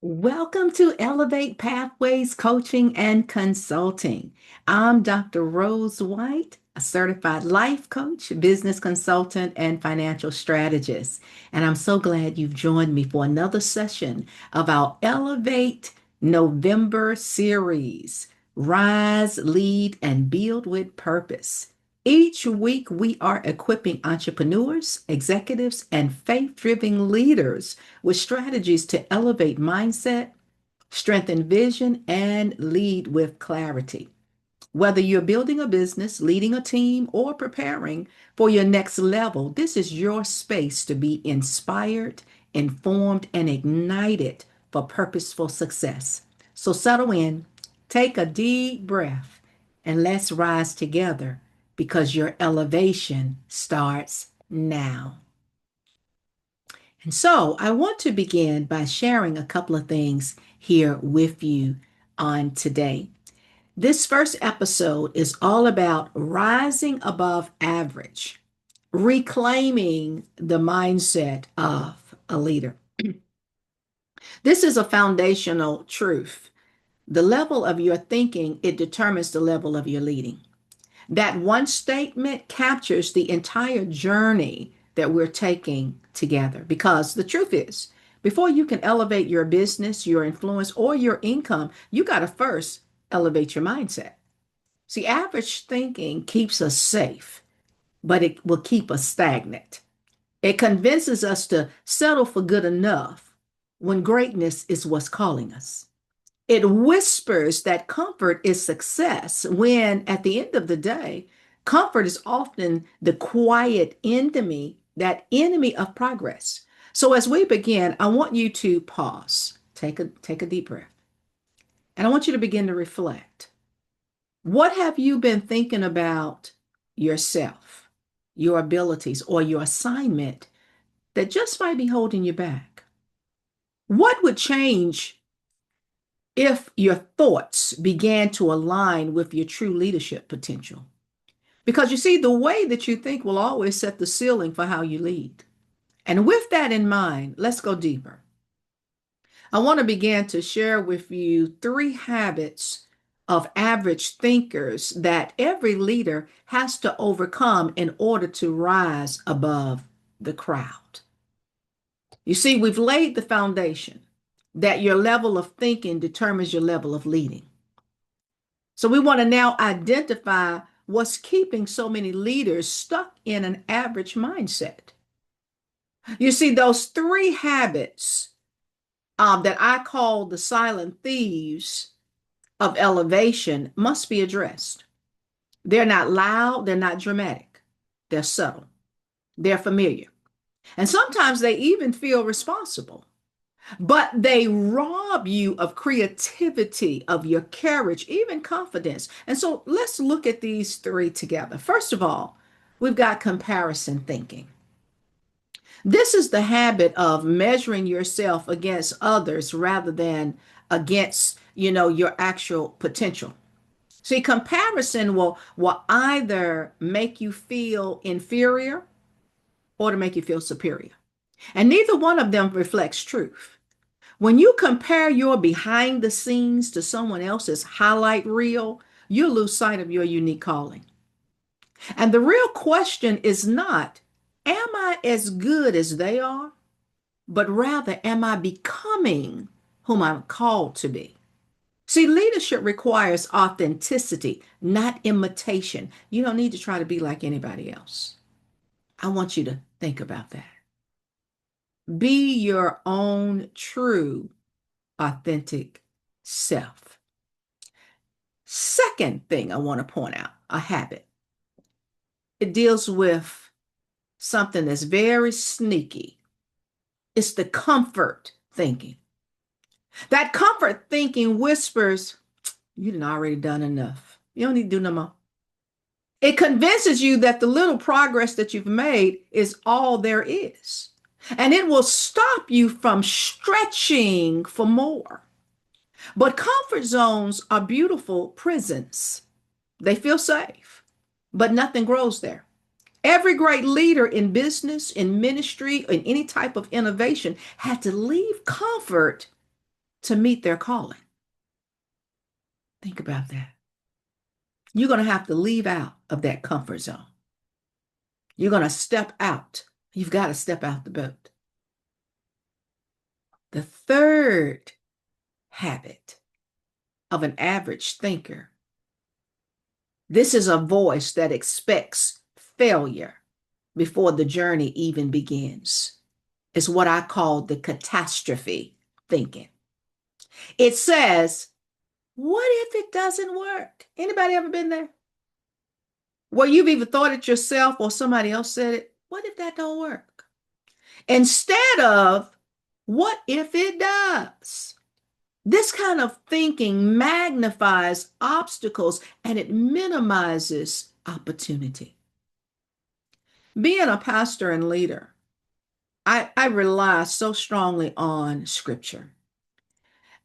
Welcome to Elevate Pathways Coaching and Consulting. I'm Dr. Rose White, a certified life coach, business consultant, and financial strategist. And I'm so glad you've joined me for another session of our Elevate November series Rise, Lead, and Build with Purpose. Each week, we are equipping entrepreneurs, executives, and faith driven leaders with strategies to elevate mindset, strengthen vision, and lead with clarity. Whether you're building a business, leading a team, or preparing for your next level, this is your space to be inspired, informed, and ignited for purposeful success. So settle in, take a deep breath, and let's rise together because your elevation starts now. And so I want to begin by sharing a couple of things here with you on today. This first episode is all about rising above average, reclaiming the mindset of a leader. This is a foundational truth. The level of your thinking, it determines the level of your leading. That one statement captures the entire journey that we're taking together. Because the truth is, before you can elevate your business, your influence, or your income, you got to first elevate your mindset. See, average thinking keeps us safe, but it will keep us stagnant. It convinces us to settle for good enough when greatness is what's calling us. It whispers that comfort is success when, at the end of the day, comfort is often the quiet enemy, that enemy of progress. So, as we begin, I want you to pause, take a deep breath, and I want you to begin to reflect. What have you been thinking about yourself, your abilities, or your assignment that just might be holding you back? What would change if your thoughts began to align with your true leadership potential? Because you see, the way that you think will always set the ceiling for how you lead. And with that in mind, let's go deeper. I want to begin to share with you three habits of average thinkers that every leader has to overcome in order to rise above the crowd. You see, we've laid the foundation that your level of thinking determines your level of leading. So we want to now identify what's keeping so many leaders stuck in an average mindset. You see, those three habits that I call the silent thieves of elevation must be addressed. They're not loud, they're not dramatic, they're subtle, they're familiar. And sometimes they even feel responsible. But they rob you of creativity, of your courage, even confidence. And so let's look at these three together. First of all, we've got comparison thinking. This is the habit of measuring yourself against others rather than against, your actual potential. See, comparison will either make you feel inferior or to make you feel superior. And neither one of them reflects truth. When you compare your behind the scenes to someone else's highlight reel, you lose sight of your unique calling. And the real question is not, am I as good as they are? But rather, am I becoming whom I'm called to be? See, leadership requires authenticity, not imitation. You don't need to try to be like anybody else. I want you to think about that. Be your own true authentic self. Second thing I want to point out, a habit. It deals with something that's very sneaky. It's the comfort thinking. That comfort thinking whispers, you done already done enough. You don't need to do no more. It convinces you that the little progress that you've made is all there is. And it will stop you from stretching for more. But comfort zones are beautiful prisons. They feel safe, but nothing grows there. Every great leader in business, in ministry, in any type of innovation had to leave comfort to meet their calling. Think about that. You're going to have to leave out of that comfort zone. You're going to step out. You've got to step out the boat. The third habit of an average thinker, this is a voice that expects failure before the journey even begins. It's what I call the catastrophe thinking. It says, what if it doesn't work? Anybody ever been there? Well, you've either thought it yourself or somebody else said it. What if that don't work? Instead of, what if it does? This kind of thinking magnifies obstacles and it minimizes opportunity. Being a pastor and leader, I rely so strongly on scripture.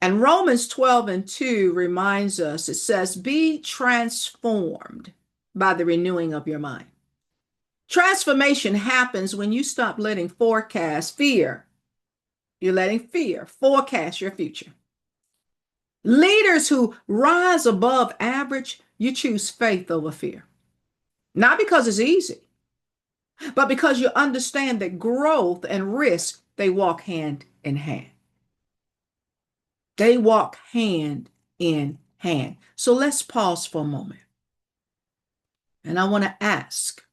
And Romans 12:2 reminds us, it says, be transformed by the renewing of your mind. Transformation happens when you stop letting fear. You're letting fear forecast your future. Leaders who rise above average, you choose faith over fear. Not because it's easy, but because you understand that growth and risk, they walk hand in hand. They walk hand in hand. So let's pause for a moment. And I want to ask,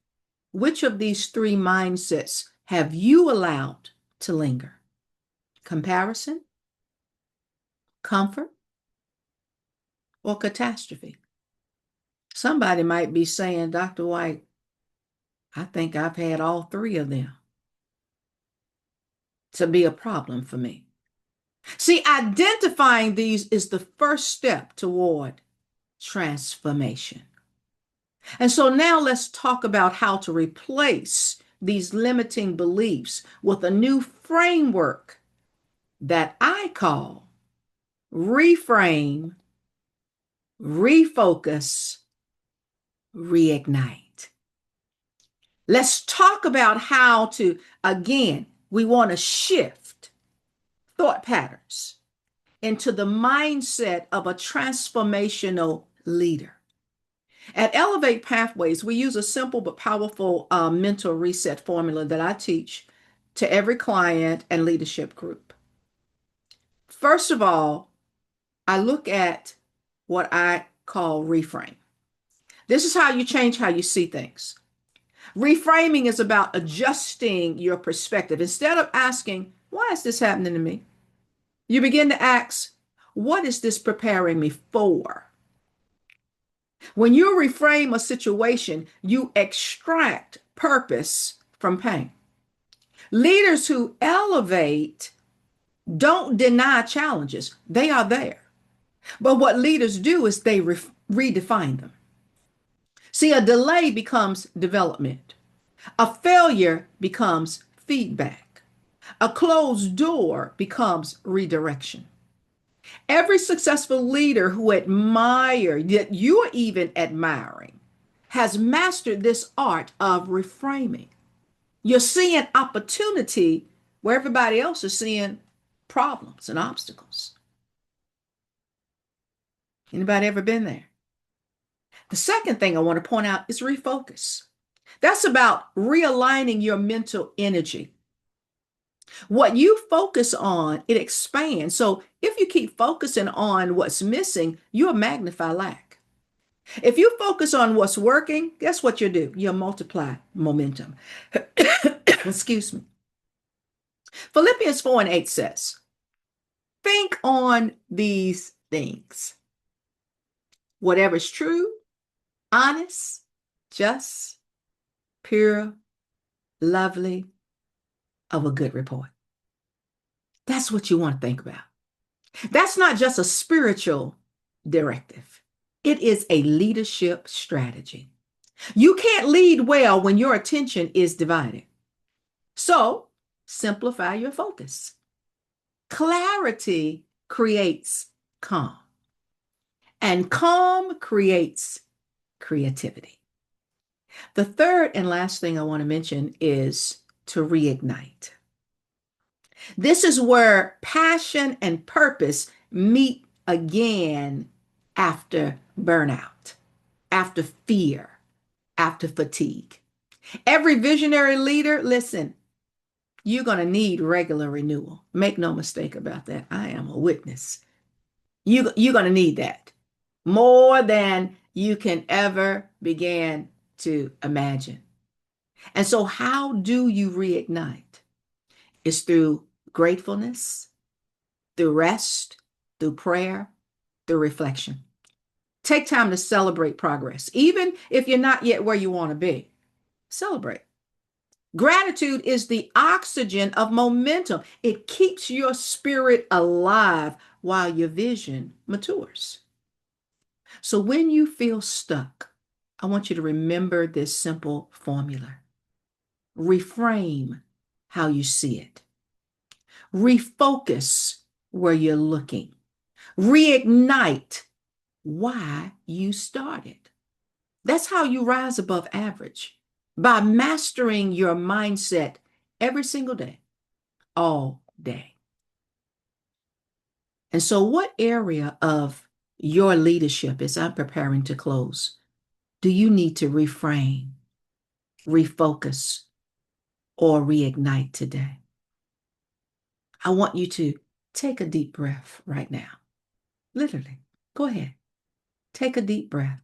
which of these three mindsets have you allowed to linger? Comparison, comfort, or catastrophe? Somebody might be saying, Dr. White, I think I've had all three of them to be a problem for me. See, identifying these is the first step toward transformation. And so now let's talk about how to replace these limiting beliefs with a new framework that I call reframe, refocus, reignite. Let's talk about how to, again, we want to shift thought patterns into the mindset of a transformational leader. At Elevate Pathways, we use a simple but powerful mental reset formula that I teach to every client and leadership group. First of all, I look at what I call reframe. This is how you change how you see things. Reframing is about adjusting your perspective. Instead of asking, why is this happening to me? You begin to ask, what is this preparing me for? When you reframe a situation, you extract purpose from pain. Leaders who elevate don't deny challenges. They are there. But what leaders do is they redefine them. See, a delay becomes development. A failure becomes feedback. A closed door becomes redirection. Every successful leader who that you're even admiring has mastered this art of reframing. You're seeing opportunity where everybody else is seeing problems and obstacles. Anybody ever been there? The second thing I want to point out is refocus. That's about realigning your mental energy. What you focus on, it expands. So if you keep focusing on what's missing, you'll magnify lack. If you focus on what's working, guess what you do? You'll multiply momentum. Excuse me. Philippians 4:8 says, think on these things. Whatever is true, honest, just, pure, lovely, of a good report. That's what you want to think about. That's not just a spiritual directive. It is a leadership strategy. You can't lead well when your attention is divided. So simplify your focus. Clarity creates calm, and calm creates creativity. The third and last thing I want to mention is to reignite. This is where passion and purpose meet again after burnout, after fear, after fatigue. Every visionary leader, listen, you're going to need regular renewal. Make no mistake about that. I am a witness. You're going to need that more than you can ever begin to imagine. And so, how do you reignite? It's through gratefulness, through rest, through prayer, through reflection. Take time to celebrate progress, even if you're not yet where you want to be. Celebrate. Gratitude is the oxygen of momentum. It keeps your spirit alive while your vision matures. So when you feel stuck, I want you to remember this simple formula. Reframe how you see it. Refocus where you're looking. Reignite why you started. That's how you rise above average, by mastering your mindset every single day, all day. And so, what area of your leadership, as I'm preparing to close, do you need to reframe, refocus, or reignite today? I want you to take a deep breath right now. Literally, go ahead. Take a deep breath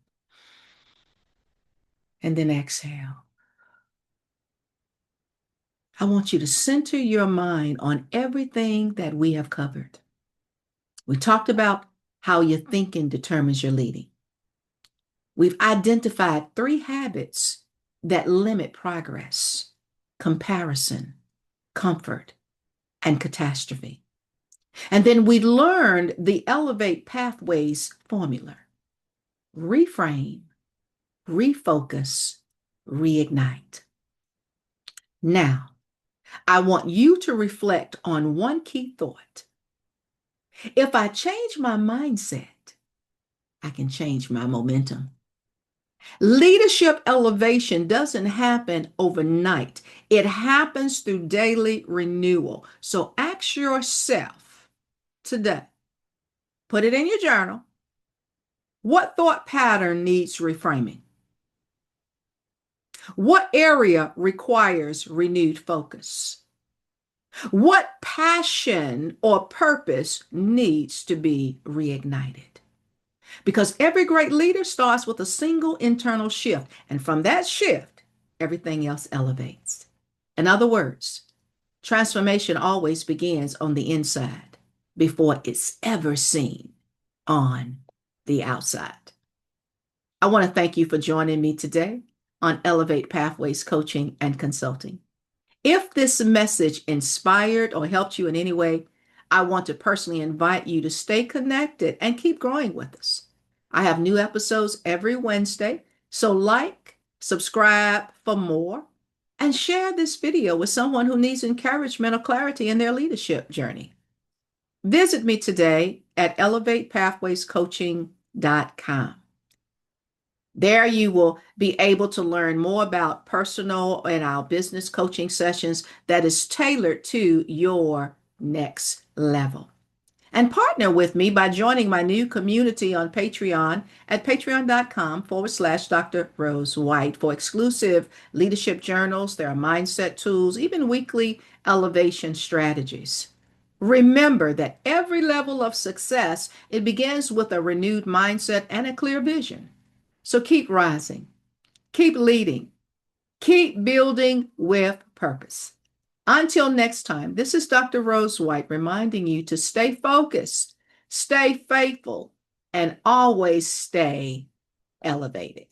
and then exhale. I want you to center your mind on everything that we have covered. We talked about how your thinking determines your leading. We've identified 3 habits that limit progress: comparison, comfort, and catastrophe. And then we learned the Elevate Pathways formula: reframe, refocus, reignite. Now, I want you to reflect on one key thought. If I change my mindset, I can change my momentum. Leadership elevation doesn't happen overnight. It happens through daily renewal. So ask yourself today, put it in your journal, what thought pattern needs reframing? What area requires renewed focus? What passion or purpose needs to be reignited? Because every great leader starts with a single internal shift. And from that shift, everything else elevates. In other words, transformation always begins on the inside before it's ever seen on the outside. I want to thank you for joining me today on Elevate Pathways Coaching and Consulting. If this message inspired or helped you in any way, I want to personally invite you to stay connected and keep growing with us. I have new episodes every Wednesday, so like, subscribe for more, and share this video with someone who needs encouragement or clarity in their leadership journey. Visit me today at elevatepathwayscoaching.com. There you will be able to learn more about personal and our business coaching sessions that is tailored to your next level. And partner with me by joining my new community on Patreon at patreon.com/Dr. Rose White for exclusive leadership journals. There are mindset tools, even weekly elevation strategies. Remember that every level of success, it begins with a renewed mindset and a clear vision. So keep rising, keep leading, keep building with purpose. Until next time, this is Dr. Rose White reminding you to stay focused, stay faithful, and always stay elevated.